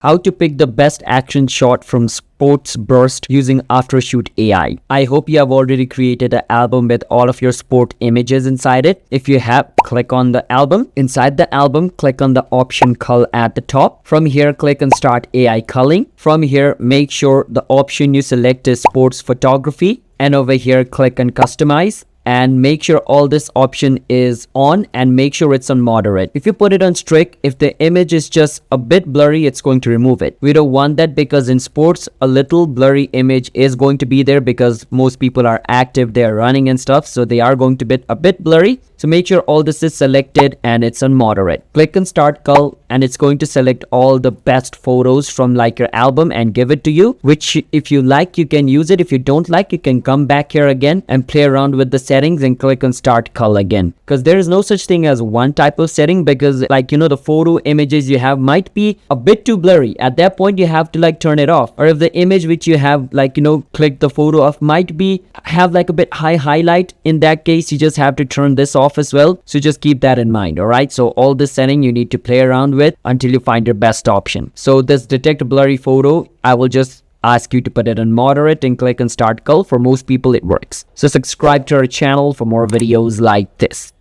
How to pick the best action shot from sports burst using Aftershoot AI. I hope you have already created an album with all of your sport images inside it. If you have, click on the album. Inside the album, click on the option cull at the top. From here, click on start AI culling. From here, make sure the option you select is sports photography. And over here, click on customize. And make sure all this option is on and make sure it's on moderate. If you put it on strict, if the image is just a bit blurry, it's going to remove it. We don't want that because in sports, a little blurry image is going to be there because most people are active, they're running and stuff. So they are going to be a bit blurry. So make sure all this is selected and it's on moderate. Click on start cull and it's going to select all the best photos from like your album and give it to you, which if you like, you can use it. If you don't like, you can come back here again and play around with the settings and click on start cull again, because there is no such thing as one type of setting, because the photo images you have might be a bit too blurry. At that point you have to turn it off. Or if the image which you have click the photo of might be have a bit high highlight, in that case you just have to turn this off as well. So just keep that in mind. All right, so all this setting you need to play around with until you find your best option. So this detect blurry photo, I will just ask you to put it on moderate and click on start cull. For most people it works. So subscribe to our channel for more videos like this.